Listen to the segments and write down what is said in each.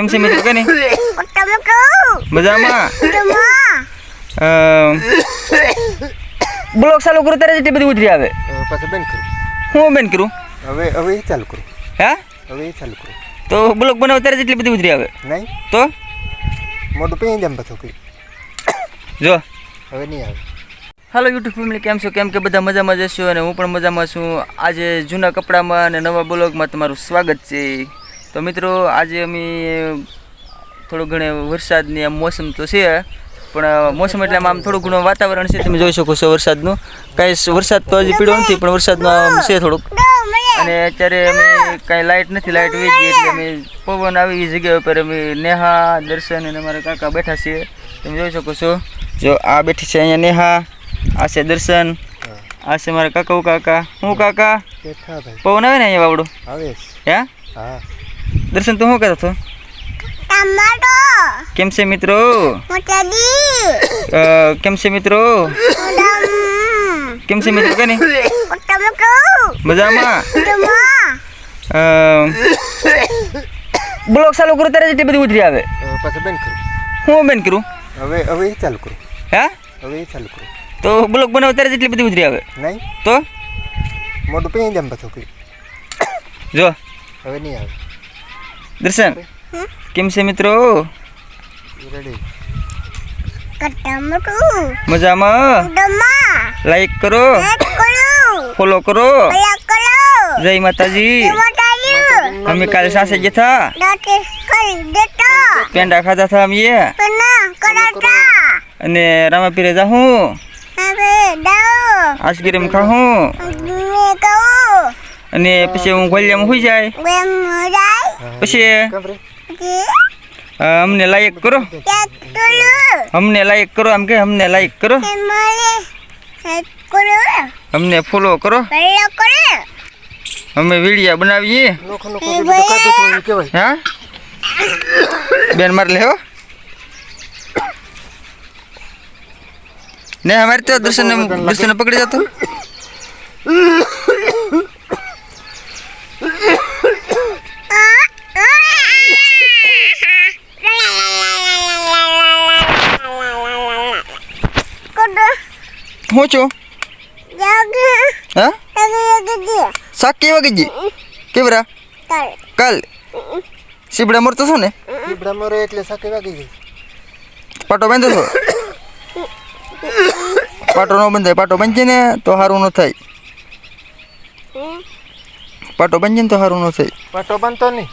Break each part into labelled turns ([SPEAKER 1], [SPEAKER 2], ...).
[SPEAKER 1] કેમ છે મિત્રો કે નહીં મજામાં બ્લોગ ચાલુ કરું ત્યારે જેટલી બધી ઉતરી આવે
[SPEAKER 2] પછી બંધ કરું
[SPEAKER 1] હું બંધ કરું
[SPEAKER 2] હવે ચાલુ કરું
[SPEAKER 1] હા
[SPEAKER 2] હવે ચાલુ કરું
[SPEAKER 1] તો બ્લોગ બનાવ ત્યારે જેટલી બધી ઉતરી આવે
[SPEAKER 2] નહીં
[SPEAKER 1] તો
[SPEAKER 2] મોઢું પી જેમ પાછું કરી
[SPEAKER 1] જો
[SPEAKER 2] હવે નહીં આવે.
[SPEAKER 1] હાલો યુટ્યુબ ફેમિલી, કેમ છો? કેમ કે બધા મજામાં જશો અને હું પણ મજામાં છું. આજે જૂના કપડામાં અને નવા બ્લોગમાં તમારું સ્વાગત છે. તો મિત્રો આજે અમે થોડું ઘણું વરસાદની આમ મોસમ તો છે, પણ મોસમ એટલે આમ થોડું ઘણું વાતાવરણ છે, તમે જોઈ શકો છો વરસાદનું. કાંઈ વરસાદ તો હજી પીડ્યો નથી, પણ વરસાદનું આમ છે થોડુંક. અને અત્યારે અમે કાંઈ લાઇટ નથી, લાઇટ વહી ગઈ એટલે અમે પવન આવી એ જગ્યા ઉપર અમે નેહા, દર્શન અને અમારા કાકા બેઠા છીએ. તમે જોઈ શકો છો. જો આ બેઠી છે અહીંયા નેહા, આ છે દર્શન, આ છે મારા કાકા. કાકા હું કાકા પવન આવે ને અહીંયા વાવડો
[SPEAKER 2] આવે
[SPEAKER 1] હે?
[SPEAKER 2] હા.
[SPEAKER 1] દર્શન તું શું કહેતો હતો? કેમ છે મિત્રો? કેમ છે મિત્રો? કેમ છે મિત્રો કે નહીં મજામાં? બ્લોગ ચાલુ કરું ત્યારે જેટલી બધી ઉતરી આવે
[SPEAKER 2] પછી બંધ કરું
[SPEAKER 1] હું બંધ કરું
[SPEAKER 2] હવે ચાલુ કરું
[SPEAKER 1] હે?
[SPEAKER 2] હવે ચાલુ કરું
[SPEAKER 1] તો બ્લોગ બનાવ ત્યારે જેટલી બધી ઉતરી આવે
[SPEAKER 2] નહીં
[SPEAKER 1] તો
[SPEAKER 2] મોઢું પી જેમ પાછું કરી
[SPEAKER 1] જો
[SPEAKER 2] હવે નહીં આવે.
[SPEAKER 1] દર્શન કેમ છે મિત્રો?
[SPEAKER 2] રેડી
[SPEAKER 1] મજામાં? લાઈક કરો, ફોલો કરો. જય માતાજી. અમે કાલે સાસે ગયા હતા, પેંડા ખાધા હતા અમે અને રામાપીરે જાઉં, આઈસ્ક્રીમ ખાઉં અને પછી હું ગોલિયામાં હોઈ જાય. પછી અમને લાઈક કરો, અમને લાઈક કરો, આમ કે અમને લાઈક કરો, અમને ફોલો કરો. અમે વિડીયો બનાવીએ. હા બેન માર લે હો ને અમારે તો દર્શન પકડી જતો. હું છું હા શાક કેવા ગઈ કેવરા કાલ સીબડા મરતો છો ને?
[SPEAKER 2] સીબડા મરે એટલે શાક વાગી ગઈ.
[SPEAKER 1] પાટો બાંધો છો? પાટો ન બંધાય, પાટો બાંધે ને તો સારું ન થાય. પાટો બાંધે ને તો સારું ન થાય.
[SPEAKER 2] પાટો બાંધતો નહીં,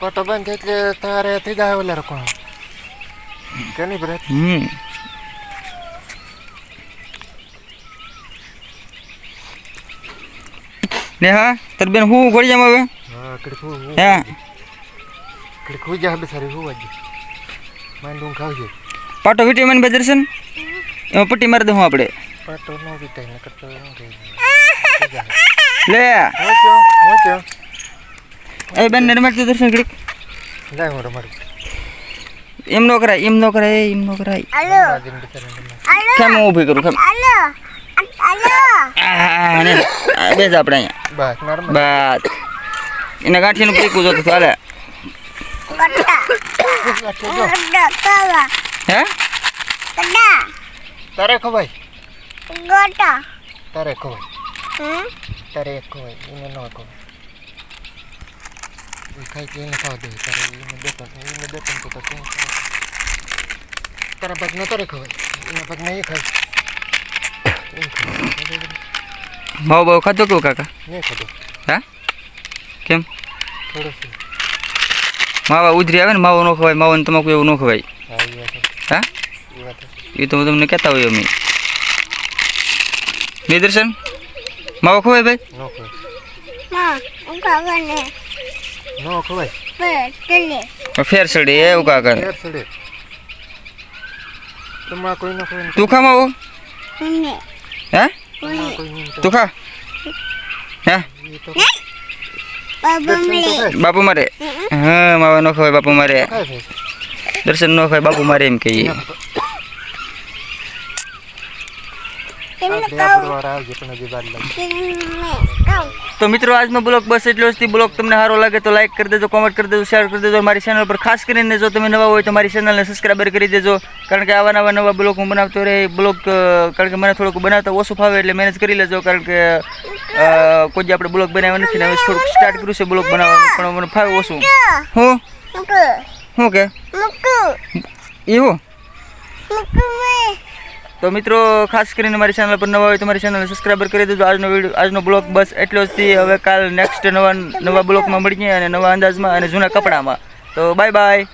[SPEAKER 2] પાટો બાંધે એટલે તારે થઈ જાય ઓલા રખવા કે નહીં બ્રત?
[SPEAKER 1] ને હા તાર બેન હું ગોળિયામાં આવે
[SPEAKER 2] હા કડખું
[SPEAKER 1] હા
[SPEAKER 2] કડખું જા બેસારી હું વાજી માંડું ખાવજે.
[SPEAKER 1] પાટો વિટામિન બે દર્શન એમાં પટ્ટી મારી દઉં આપણે.
[SPEAKER 2] પાટો નો વિટાઈ ન કરતો
[SPEAKER 1] લે
[SPEAKER 2] ઓચો
[SPEAKER 1] એ બેન ને રમાડતો દર્શન ઘડીક.
[SPEAKER 2] જાય હું રમાડું.
[SPEAKER 1] એમ નો કરાય, એમ નો કરાય, એમ નો કરાય. કેમ હું ઊભી કરું? કેમ બેસ આપણે અહીંયા
[SPEAKER 2] બસ નોર્મલ
[SPEAKER 1] બસ. એના ગાંઠીનું પીકું જોતું ચાલે હે?
[SPEAKER 2] તારે ખવાય તારે ખવાય તારે એક ખવાય એને ન ખવાય. એ ખાઈ કે એને ખાવા દે તારે એને દેતો તો તારા પગ ન તારે ખવાય એના પગ નહીં ખાય.
[SPEAKER 1] માવો બાવો ખાધો કેવું કાકા?
[SPEAKER 2] નહીં ખાધો.
[SPEAKER 1] હા કેમ?
[SPEAKER 2] થોડું
[SPEAKER 1] માવા ઉધરી આવે ને માવો ન ખવાય, માવો ને તમાકુ એવું ન ખવાય. હા
[SPEAKER 2] એ વાત
[SPEAKER 1] એ તો હું તમને કહેતા હોય અમે નિદર્શન માવો ખવાય ભાઈ?
[SPEAKER 2] ન ખવાય
[SPEAKER 1] ફેર ચડે એવું કાકા.
[SPEAKER 2] ફેર ચડે તમારે કોઈ ન ખવાય.
[SPEAKER 1] તું ખા માવો હે? તું ખા હે? બાપુ મારે હા માવા ન ખવાય, બાપુ મારે દર્શન ન ખવાય, બાપુ મારે એમ કહીએ.
[SPEAKER 2] આવજે પણ હજી વાર લાગે.
[SPEAKER 1] તો મિત્રો આજનો બ્લોગ બસ એટલો જ. બ્લોગ તમને સારો લાગે તો લાઈક કરી દેજો, કોમેન્ટ કરી દેજો, શેર કરી દેજો. મારી ચેનલ પર ખાસ કરીને જો તમે નવા હોય તો મારી ચેનલને સબસ્ક્રાઈબર કરી દેજો, કારણ કે આવા નવા બ્લોગ હું બનાવતો રહે. કારણ કે મને થોડુંક બનાવતા ઓછું ફાવે એટલે મેનેજ કરી લેજો, કારણ કે કોઈ દી આપણે બ્લોગ બનાવ્યા નથી ને હવે થોડુંક સ્ટાર્ટ કર્યું છે બ્લોગ બનાવવાનું, પણ મને ફાવે ઓછું. શું કે એવું? તો મિત્રો ખાસ કરીને મારી ચેનલ પર નવા હોય તો મારી ચેનલને સબસ્ક્રાઈબર કરી દેજો. આજનો બ્લોગ બસ એટલો જ. હવે કાલ નેક્સ્ટ નવા બ્લોગમાં મળીએ અને નવા અંદાજમાં અને જૂના કપડામાં. તો બાય બાય.